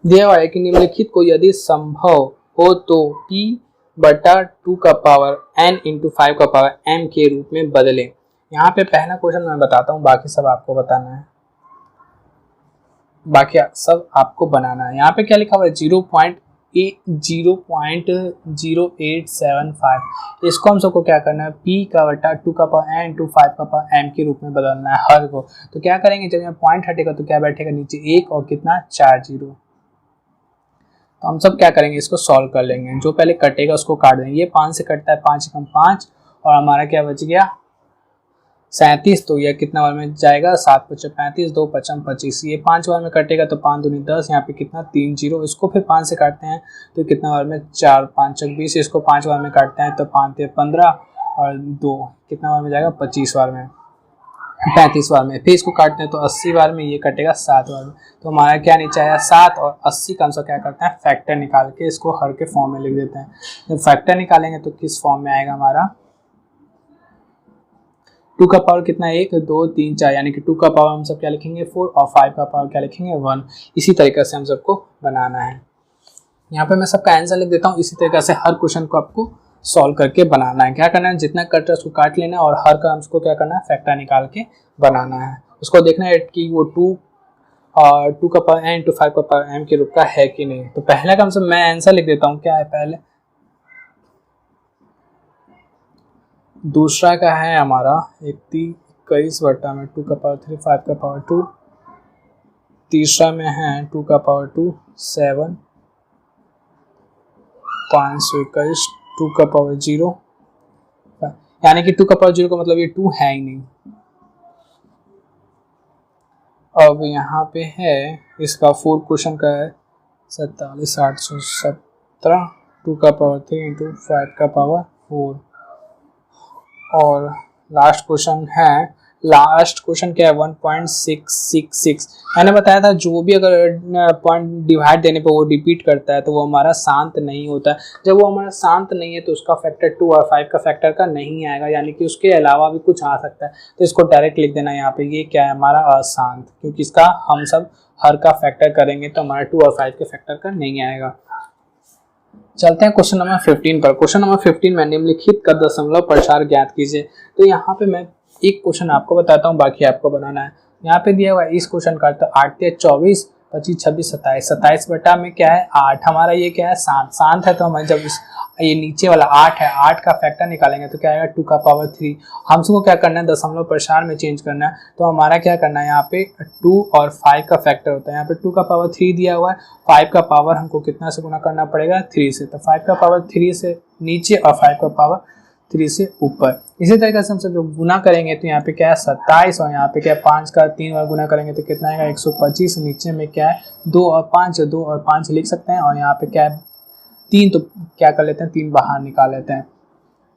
दिया हुआ है कि निम्नलिखित को यदि संभव हो तो p बटा 2 का पावर n इंटू 5 का पावर m के रूप में बदले। यहाँ पे पहला क्वेश्चन मैं बताता हूँ, बाकी सब आपको बताना है, बाकी सब आपको बनाना है। यहाँ पे क्या लिखा हुआ है 0.0875, इसको हम सबको क्या करना है p का बटा 2 का पावर n इंटू 5 का पावर m के रूप में बदलना है हर को। तो क्या करेंगे, जब यहाँ पॉइंट हटेगा तो क्या बैठेगा नीचे 1 और कितना 4 0। तो हम सब क्या करेंगे, इसको सॉल्व कर लेंगे। जो पहले कटेगा उसको काट देंगे। ये 5 से कटता है, 5 कम 5 और हमारा क्या बच गया 37। तो यह कितना बार में जाएगा 7 5 35, 2 5 25। ये 5 बार में कटेगा तो 5 दूनी 10, यहाँ पे कितना 3 0। इसको फिर 5 से काटते हैं तो कितना बार में 4 5 20। इसको 5 बार में काटते हैं तो 5 15 और 2 कितना बार में जाएगा 25 बार में, 35 बार में। फिर इसको काटते हैं तो 80 बार में, ये कटेगा 7 बार में। तो हमारा क्या नीचे आया 7 और 80 का हम क्या करते हैं फैक्टर निकाल के इसको हर के फॉर्म में लिख देते हैं। जब फैक्टर निकालेंगे तो किस फॉर्म में आएगा हमारा 2 का पावर कितना 1 2 3 4, यानी कि 2 का पावर हम सब क्या लिखेंगे 4 और 5 का पावर क्या लिखेंगे 1। इसी तरीके से हम सबको बनाना है। यहाँ पे मैं सबका आंसर लिख देता हूँ। इसी तरीके से हर क्वेश्चन को आपको सॉल्व करके बनाना है। क्या करना है, जितना कट है उसको काट लेना है और हर का हमको क्या करना है फैक्टर निकाल के बनाना है। उसको देखना है कि वो 2 का पावर n इंटू 5 का पावर m के रूप का है कि नहीं। तो पहले का हम सब मैं आंसर लिख देता हूँ, क्या है पहले। दूसरा का है हमारा 21 बटा में 2 का पावर 3 5 का पावर 2। तीसरा में है 2 का पावर 2 7 521 2 का पावर 0, यानी कि 2 का पावर 0 का मतलब ये 2 है ही नहीं। अब यहाँ पे है इसका 4 क्वेश्चन का है 47 817 2 का पावर 3 इंटू 5 का पावर 4। और लास्ट क्वेश्चन क्या है 1.666। मैंने बताया था जो भी अगर पॉइंट डिवाइड देने पे वो रिपीट करता है तो वो हमारा शांत नहीं होता है। जब वो हमारा शांत नहीं है तो उसका फैक्टर 2 और 5 का फैक्टर का नहीं आएगा, यानी कि उसके अलावा भी कुछ आ सकता है। तो इसको डायरेक्ट लिख देना यहाँ पे, ये क्या है हमारा अशांत, क्योंकि इसका हम सब हर का फैक्टर करेंगे तो हमारा 2 और 5 के फैक्टर का नहीं आएगा। चलते हैं क्वेश्चन नंबर 15 पर। क्वेश्चन नंबर 15 में निम्नलिखित का दशमलव प्रसार ज्ञात कीजिए। तो यहाँ पे मैं एक क्वेश्चन आपको बताता हूँ, बाकी आपको बनाना है। यहाँ पे दिया हुआ है इस क्वेश्चन का, तो 8 3 24 25 26 27 27 बटा में क्या है 8। हमारा ये क्या है शांत है। तो हमारे जब ये नीचे वाला 8 है, 8 का फैक्टर निकालेंगे तो क्या आएगा 2 का पावर 3। हम सबको क्या करना है दशमलव प्रसार में चेंज करना है। तो हमारा क्या करना है यहाँ पे 2 और 5 का फैक्टर होता है। यहाँ पे 2 का पावर 3 दिया हुआ है, 5 का पावर हमको कितना से गुना करना पड़ेगा 3 से। तो 5 का पावर 3 से नीचे और 5 का पावर 3 से ऊपर। इसी तरीके से हम सब जो गुना करेंगे तो यहाँ पे क्या है 27 और यहाँ पे क्या है 5 का 3 बार गुना करेंगे तो कितना आएगा 125। नीचे में क्या है 2 और 5 लिख सकते हैं। और यहाँ पे क्या है 3, तो क्या कर लेते हैं 3 बाहर निकाल लेते हैं।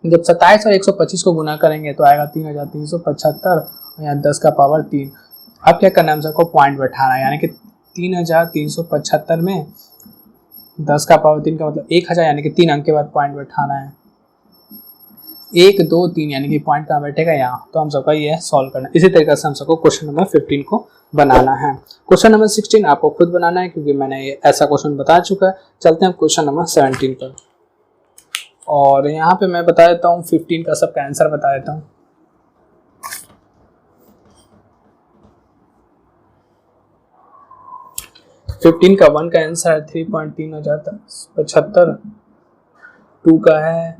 जब 27 और 125 को गुना करेंगे तो आएगा 3375 और यहाँ 10 का पावर 3। अब क्या करना है हम सबको पॉइंट बैठाना है, यानी कि 3375 में 10 का पावर 3 का मतलब 1000, यानी कि 3 अंक के बाद पॉइंट बैठाना है। 1 2 3, यानी कि पॉइंट कहाँ बैठेगा यहाँ। तो हम सबका ये सॉल्व करना है। इसी तरीके से हम सबको क्वेश्चन नंबर 15 को बनाना है। क्वेश्चन नंबर 16 आपको खुद बनाना है, क्योंकि मैंने ये ऐसा क्वेश्चन बता चुका है। चलते हैं क्वेश्चन नंबर 17 पर। और यहाँ पे मैं बता देता हूँ 15 का सबका आंसर बता देता हूँ। फिफ्टीन का 1 का आंसर है 3.3075। 2 का है,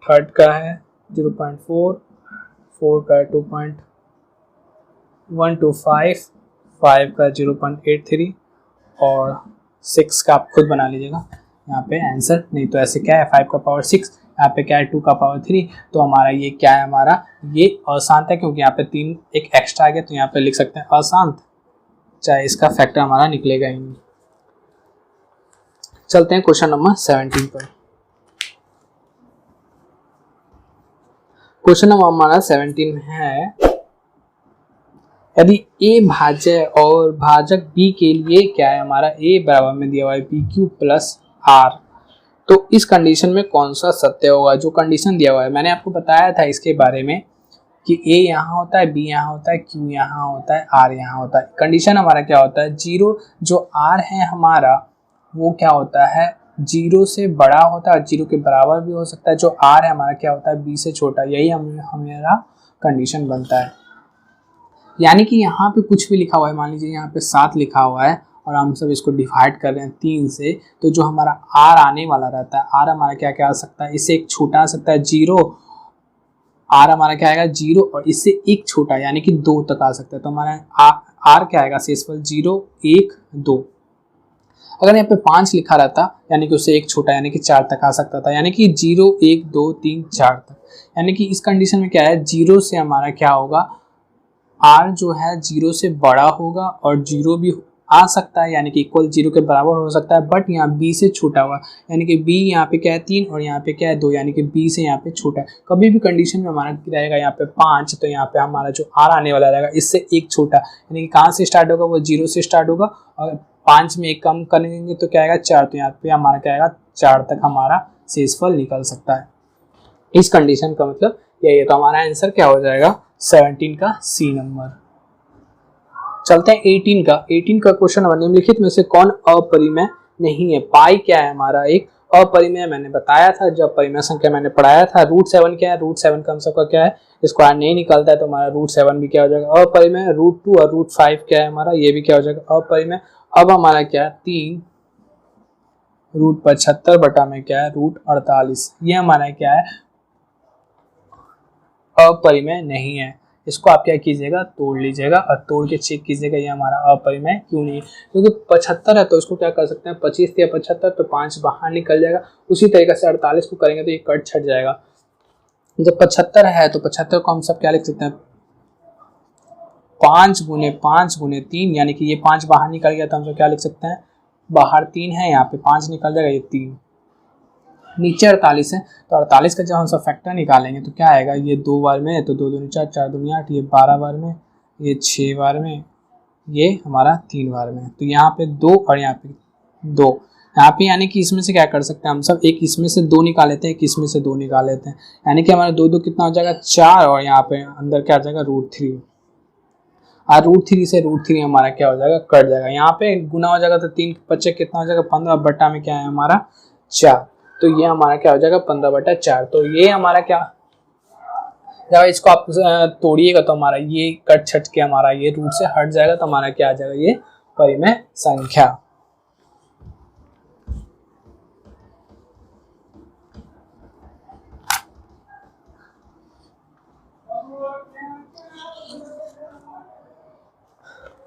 थर्ड का है 0.4, 4 का है 2.125, 5 का 0.83 और 6 का आप खुद बना लीजिएगा। यहाँ पे आंसर नहीं तो ऐसे क्या है 5 का पावर 6, यहाँ पे क्या है 2 का पावर 3। तो हमारा ये क्या है, हमारा ये अशांत है, क्योंकि यहाँ पे 3 एक एक्स्ट्रा आ गया, तो यहाँ पे लिख सकते हैं अशांत, चाहे इसका फैक्टर हमारा निकलेगा ही नहीं। चलते हैं क्वेश्चन नंबर 17 पर। क्वेश्चन नंबर हमारा 17 में है यदि a भाज्य और भाजक b के लिए क्या है हमारा, a बराबर में दिया हुआ है pq प्लस r, तो इस कंडीशन में कौन सा सत्य होगा। जो कंडीशन दिया हुआ है मैंने आपको बताया था इसके बारे में कि a यहाँ होता है, b यहाँ होता है, q यहाँ होता है, r यहाँ होता है। कंडीशन हमारा क्या होता है, जीरो जो r है हमारा वो क्या होता है, जीरो से बड़ा होता है, जीरो के बराबर भी हो सकता है। जो r है हमारा क्या होता है, b से छोटा। यही हमारा कंडीशन बनता है। यानी कि यहाँ पे कुछ भी लिखा हुआ है, मान लीजिए यहाँ पे 7 लिखा हुआ है और हम सब इसको डिवाइड कर रहे हैं 3 से, तो जो हमारा r आने वाला रहता है, r हमारा क्या क्या आ सकता है, इससे एक छोटा आ सकता है 0, r हमारा क्या आएगा 0 और इससे एक छोटा यानी कि 2 तक आ सकता है। तो हमारा r क्या आएगा, शेषफल 0 1 2। अगर यहाँ पे 5 लिखा रहता यानी कि उससे एक छोटा यानी कि 4 तक आ सकता था, यानी कि 0 1 2 3 4 तक। यानी कि इस कंडीशन में क्या है, 0 से हमारा क्या होगा, r जो है 0 से बड़ा होगा और 0 भी आ सकता है यानी कि इक्वल 0 के बराबर हो सकता है, बट यहाँ b से छोटा हुआ यानी कि b यहाँ पे क्या है 3 और यहाँ पे क्या है 2 यानी कि b से यहाँ पे छोटा है। कभी भी कंडीशन में हमारा रहेगा यहाँ पे 5, तो यहाँ पे हमारा जो r आने वाला रहेगा इससे एक छोटा, यानी कि कहाँ से स्टार्ट होगा, वो 0 से स्टार्ट होगा और 5 में एक कम करेंगे तो क्या आएगा 4, तो यहाँ पे हमारा क्या आएगा 4 तक हमारा शेषफल निकल सकता है। इस कंडीशन का मतलब यही है। तो हमारा आंसर क्या हो जाएगा, 17 का सी नंबर। चलते हैं 18 का क्वेश्चन नंबर, निम्नलिखित में से कौन अपरिमेय नहीं है। पाई क्या है हमारा, एक अपरिमेय। मैंने बताया था जब परिमेय संख्या मैंने पढ़ाया था, √7 क्या है, √7 का हम सबका क्या है, स्क्वायर नहीं निकलता है, तो हमारा √7 भी क्या हो जाएगा अपरिमेय। √2 और √5 क्या है हमारा, ये भी क्या हो जाएगा अपरिमेय। अब हमारा क्या है 3 √75 बटा में क्या है √48, ये हमारा क्या है अपरिमेय नहीं है। इसको आप क्या कीजिएगा, तोड़ लीजिएगा और तोड़ के चेक कीजिएगा ये हमारा अपरिमेय क्यों नहीं है। क्योंकि 75 है तो इसको क्या कर सकते हैं, 25 या 75 तो 5 बाहर निकल जाएगा। उसी तरीके से 48 को करेंगे तो ये कट छट जाएगा। जब 75 है तो 75 को हम सब क्या लिख सकते हैं, 5 गुने 5 गुने 3, यानी कि ये 5 बाहर निकल गया तो हम सब क्या लिख सकते हैं, बाहर 3 है, यहाँ पे 5 निकल जाएगा, ये 3, नीचे 48 है। तो 48 का जब हम सब फैक्टर निकालेंगे तो क्या आएगा, ये 2 बार में तो 2 दूनी 4 4 दूनी 8, ये 12 बार में, ये 6 बार में, ये हमारा 3 बार में। तो यहाँ पे 2 और यहाँ पे 2, यहाँ पे यानी कि इसमें से क्या कर सकते हैं हम सब, एक इसमें से 2 निकाल लेते हैं, एक इसमें से 2 निकाल लेते हैं, यानी कि हमारा 2 2 कितना हो जाएगा 4 और यहाँ पे अंदर क्या आ जाएगा √3 और √3 से √3 हमारा क्या हो जाएगा कट जाएगा। यहाँ पे गुना हो जाएगा तो 3 बच्चे कितना हो जाएगा 15 बटा में क्या है हमारा 4, तो ये हमारा क्या हो जाएगा 15 बटा 4। तो ये हमारा क्या, जब इसको आप तोड़िएगा तो हमारा ये कट छट के हमारा ये रूट से हट जाएगा, तो हमारा क्या आ जाएगा ये परिमेय संख्या।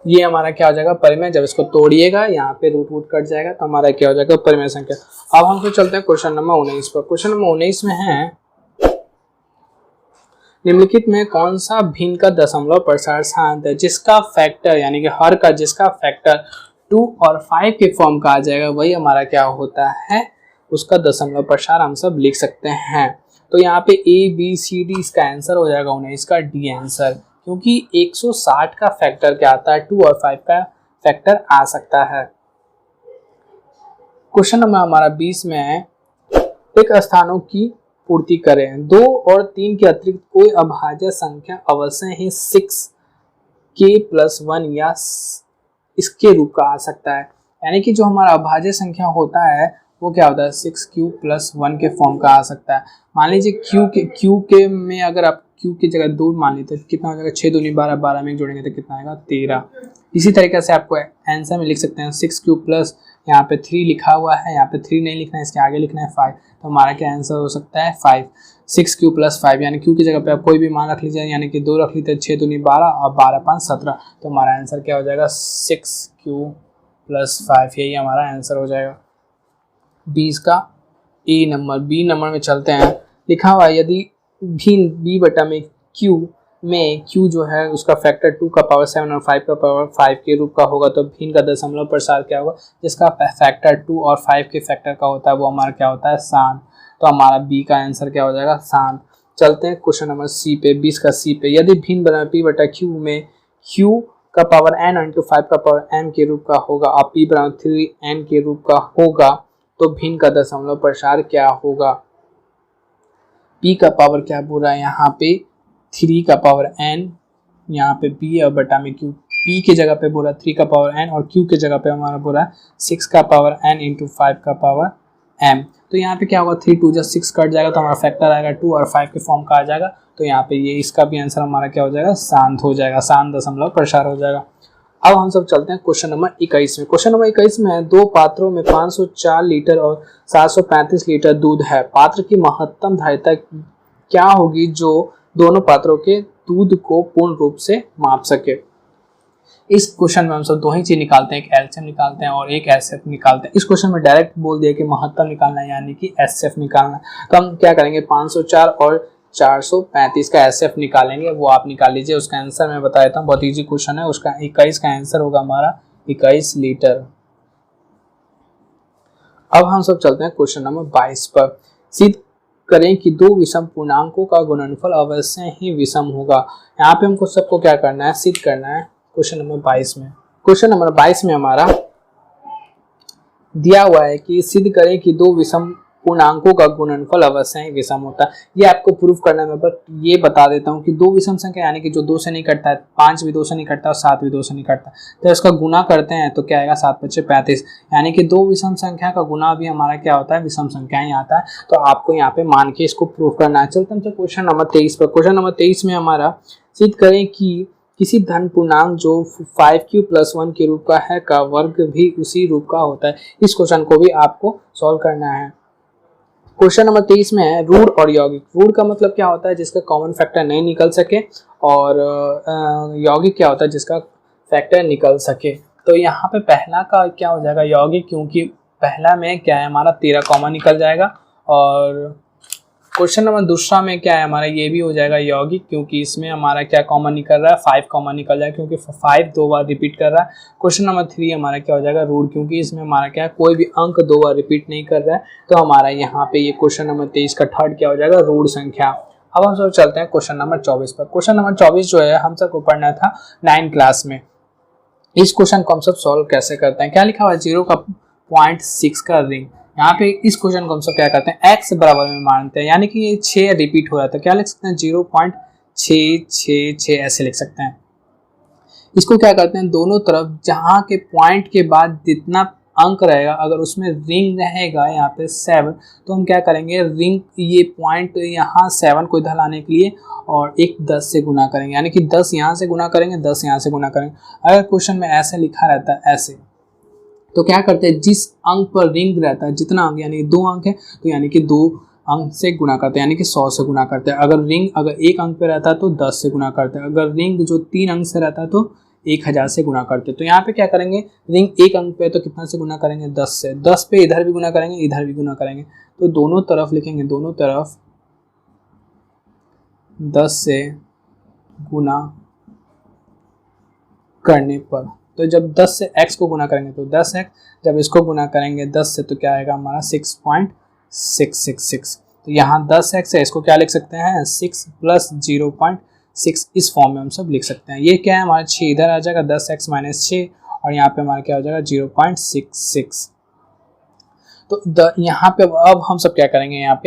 ये हमारा क्या हो जाएगा परिमेय। जब इसको तोड़िएगा यहाँ पे रूट कट जाएगा तो हमारा क्या हो जाएगा परिमेय संख्या। अब हम तो चलते हैं क्वेश्चन नंबर 19 पर। क्वेश्चन नंबर 19 में है, निम्नलिखित में कौन सा भिन्न का दशमलव प्रसार शांत है, जिसका फैक्टर यानी कि हर का जिसका फैक्टर 2 और 5 के फॉर्म का आ जाएगा, वही हमारा क्या होता है, उसका दशमलव प्रसार हम सब लिख सकते हैं। तो यहाँ पे ABCD इसका आंसर हो जाएगा 19 का डी आंसर, क्योंकि 160 का फैक्टर क्या आता है 2 और 5 का फैक्टर आ सकता है। क्वेश्चन नंबर हमारा 20 में है, एक स्थानों की पूर्ति करें। 2 और 3 के अतिरिक्त कोई अभाज्य संख्या अवश्य ही 6k+1 या इसके रूप का आ सकता है। यानी कि जो हमारा अभाज्य संख्या होता है वो क्या होता है 6q+1 के फॉर्म का आ सकता है। मान लीजिए q के में अगर आप q की जगह 2 मान लेते हैं तो कितना हो जाएगा 6 दूनी 12, 12 में जोड़ेंगे तो कितना आएगा 13। इसी तरीके से आपको आंसर में लिख सकते हैं 6q+ यहाँ पे 3 लिखा हुआ है, यहाँ पे 3 नहीं लिखना है, इसके आगे लिखना है 5, तो हमारा क्या आंसर हो सकता है 5। 6q+5 यानी q की जगह पे आप कोई भी मान रख लीजिए, यानी कि 2 रख लीजिए, 6 दूनी 12 और 12 5 17, तो हमारा आंसर क्या हो जाएगा 6q+5, यही हमारा आंसर हो जाएगा 20 का ए नंबर। बी नंबर में चलते हैं, लिखा हुआ है यदि भिन्न b बटा में q जो है उसका फैक्टर 2 का पावर 7 और 5 का पावर 5 के रूप का होगा, तो भिन्न का दशमलव प्रसार क्या होगा, जिसका फैक्टर 2 और 5 के फैक्टर का होता है वो हमारा क्या होता है शांत। तो हमारा बी का आंसर क्या हो जाएगा शांत। चलते हैं क्वेश्चन नंबर सी पे, 20 का सी पे, यदि भिन्न बटा p बटा q में q का पावर n इंटू 5 का पावर m के रूप का होगा और p बराबर 3n के रूप का होगा, तो भिन्न का दशमलव प्रसार क्या होगा? p का पावर क्या बोल रहा है यहाँ पे 3 का पावर n, यहाँ पे p और बटा में q, p की जगह पे बोल रहा है 3 का पावर n और q की जगह पे हमारा बोल रहा है 6 का पावर n इंटू 5 का पावर m। तो यहाँ पे क्या होगा 3 2 जा 6 कट जाएगा तो हमारा फैक्टर आएगा 2 और 5 के फॉर्म का आ जाएगा। तो यहाँ पे ये इसका भी आंसर हमारा क्या हो जाएगा? शांत हो जाएगा, शांत दशमलव प्रसार हो जाएगा। अब हम सब चलते हैं क्वेश्चन नंबर 21 में। क्वेश्चन नंबर 21 में है, दो पात्रों में 504 लीटर और 735 लीटर दूध है। पात्र की महत्तम धारिता क्या होगी जो दोनों पात्रों के दूध को पूर्ण रूप से माप सके? इस क्वेश्चन में हम सब दो ही चीज निकालते हैं, एक एलसीएम निकालते हैं और एक एचसीएफ निकालते हैं। इस क्वेश्चन में डायरेक्ट बोल दिया कि महत्तम निकालना है यानी कि एचसीएफ निकालना है। तो हम क्या करेंगे 504 और 435 का एचसीएफ निकालेंगे, वो आप निकाल लीजिए। उसका आंसर मैं बता देता हूँ, बहुत ईजी क्वेश्चन है। उसका 21 का आंसर होगा हमारा 21 लीटर। अब हम सब चलते हैं क्वेश्चन नंबर 22 पर। सिद्ध करें कि दो विषम पूर्णांकों का गुणनफल अवश्य ही विषम होगा। यहाँ पे हमको सबको क्या करना है? सिद्ध करना है। क्वेश्चन नंबर 22 में, क्वेश्चन नंबर 22 में हमारा दिया हुआ है कि सिद्ध करें कि दो विषम पूर्णांकों का गुणनफल अवश्य ही विषम होता है। ये आपको प्रूफ करना है, बट ये बता देता हूँ कि दो विषम संख्या यानी कि जो 2 से नहीं कटता है, 5 भी 2 से नहीं कटता और 7 भी 2 से नहीं कटता, तो इसका गुना करते हैं तो क्या आएगा 7 5 35, यानी कि दो विषम संख्या का गुना भी हमारा क्या होता है? विषम संख्या ही आता है। तो आपको यहाँ पे मान के इसको प्रूफ करना है। चलते हैं क्वेश्चन नंबर 23 पर। क्वेश्चन नंबर 23 में हमारा सिद्ध करें कि किसी धन पूर्णांक जो 5q + 1 के रूप का है का वर्ग भी उसी रूप का होता है। इस क्वेश्चन को भी आपको सॉल्व करना है। क्वेश्चन नंबर 23 में है रूट और यौगिक। रूट का मतलब क्या होता है? जिसका कॉमन फैक्टर नहीं निकल सके, और यौगिक क्या होता है? जिसका फैक्टर निकल सके। तो यहाँ पे पहला का क्या हो जाएगा? यौगिक, क्योंकि पहला में क्या है हमारा 13 कॉमन निकल जाएगा। और क्वेश्चन नंबर दूसरा में क्या है हमारा? ये भी हो जाएगा यौगिक, क्योंकि इसमें हमारा क्या कॉमन निकल रहा है? 5 कॉमन निकल जाएगा, क्योंकि 5 2 बार रिपीट कर रहा है। क्वेश्चन नंबर 3 हमारा क्या हो जाएगा? रूट, क्योंकि इसमें हमारा क्या है? कोई भी अंक 2 बार रिपीट नहीं कर रहा है। तो हमारा यहाँ पे ये क्वेश्चन नंबर 23 का थर्ड क्या हो जाएगा? रूट संख्या। अब हम सब चलते हैं क्वेश्चन नंबर 24 पर। क्वेश्चन नंबर 24 जो है हम सबको पढ़ना था 9 क्लास में। इस क्वेश्चन को हम सब सॉल्व कैसे करते हैं? क्या लिखा हुआ है? 0.6 का रिंग। यहाँ पे इस क्वेश्चन को हम सब क्या करते हैं? x बराबर में मानते हैं, यानी कि ये 6 रिपीट हो रहा है, तो क्या लिख सकते हैं? 0.666 ऐसे लिख सकते हैं। इसको क्या करते हैं? दोनों तरफ जहाँ के पॉइंट के बाद जितना अंक रहेगा, अगर उसमें रिंग रहेगा यहाँ पे 7, तो हम क्या करेंगे? रिंग ये पॉइंट यहाँ 7 को इधर लाने के लिए और एक 10 से गुना करेंगे, यानी कि 10 यहाँ से गुना करेंगे, 10 यहाँ से गुना करेंगे। अगर क्वेश्चन में ऐसे लिखा रहता है ऐसे, तो क्या करते हैं? जिस अंक पर रिंग रहता है, जितना अंक यानी 2 अंक है, तो यानी कि 2 अंक से गुना करते हैं, यानी कि 100 से गुना करते हैं। अगर रिंग अगर 1 अंक पे रहता है तो 10 से गुना करते हैं। अगर रिंग जो 3 अंक से रहता है तो 1000 से गुना करते हैं। तो यहाँ पे क्या करेंगे? रिंग 1 अंक पे तो कितना से गुना करेंगे? 10 से। 10 पे इधर भी गुना करेंगे, इधर भी गुना करेंगे, तो दोनों तरफ लिखेंगे, दोनों तरफ 10 से गुना करने पर। तो जब 10 से x को गुना करेंगे तो 10x, जब इसको गुना करेंगे 10 से तो क्या आएगा हमारा? 6.666। तो यहाँ 10x है, इसको क्या लिख सकते हैं? 6 + 0.6, इस फॉर्म में हम सब लिख सकते हैं। ये क्या है हमारा? 6 इधर आ जाएगा, 10x - 6, और यहाँ पे हमारा क्या हो जाएगा? 0.66। तो यहाँ पे अब हम सब क्या करेंगे? यहाँ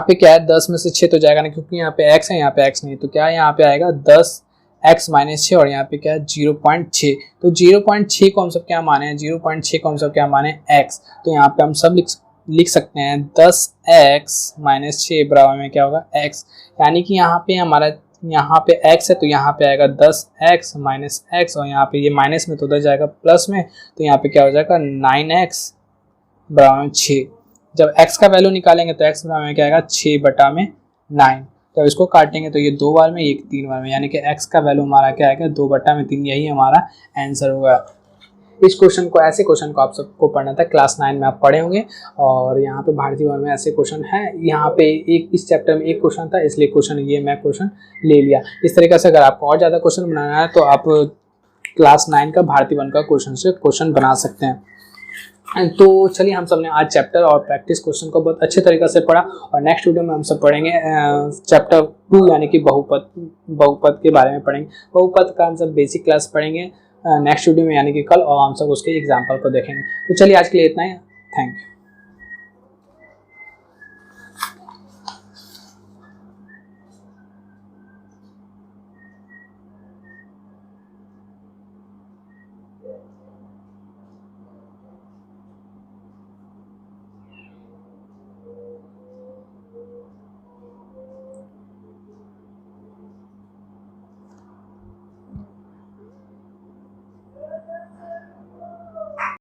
पे क्या है? 10 में से 6 तो जाएगा नहीं, क्योंकि यहाँ पे x है, यहाँ पे x नहीं, तो क्या है? यहाँ पे आएगा 10x - 6, और यहाँ पे क्या है? 0.6। तो 0.6 को हम सब क्या माने? 0.6 को हम सब क्या माने? x। तो यहाँ पे हम सब लिख सकते हैं 10x - 6 बराबर में क्या होगा? x, यानी कि यहाँ पे हमारा यहाँ पे x है, तो यहाँ पे आएगा 10x - x, और यहाँ पे ये माइनस में तो उधर जाएगा प्लस में, तो यहाँ पे क्या हो जाएगा? 9x बराबर में 6। जब x का वैल्यू निकालेंगे तो x बराबर में क्या आएगा? 6/9। जब इसको काटेंगे तो ये 2 बार में, ये 3 बार में, यानी कि x का वैल्यू हमारा क्या आएगा? 2/3। यही हमारा आंसर होगा। इस क्वेश्चन को, ऐसे क्वेश्चन को आप सबको पढ़ना था, क्लास 9 में आप पढ़े होंगे। और यहाँ पे भारतीय वन में ऐसे क्वेश्चन है। यहाँ पे एक इस चैप्टर में एक क्वेश्चन था, इसलिए क्वेश्चन ये मैं क्वेश्चन ले लिया। इस तरीके से अगर आपको और ज़्यादा क्वेश्चन बनाना है तो आप क्लास 9 का भारतीय वन का क्वेश्चन से क्वेश्चन बना सकते हैं। तो चलिए हम सब ने आज चैप्टर और प्रैक्टिस क्वेश्चन को बहुत अच्छे तरीके से पढ़ा और नेक्स्ट वीडियो में हम सब पढ़ेंगे चैप्टर 2 यानी कि बहुपद के बारे में पढ़ेंगे। बहुपद का हम सब बेसिक क्लास पढ़ेंगे नेक्स्ट वीडियो में यानी कि कल, और हम सब उसके एग्जाम्पल को देखेंगे। तो चलिए आज के लिए इतना ही, थैंक यू।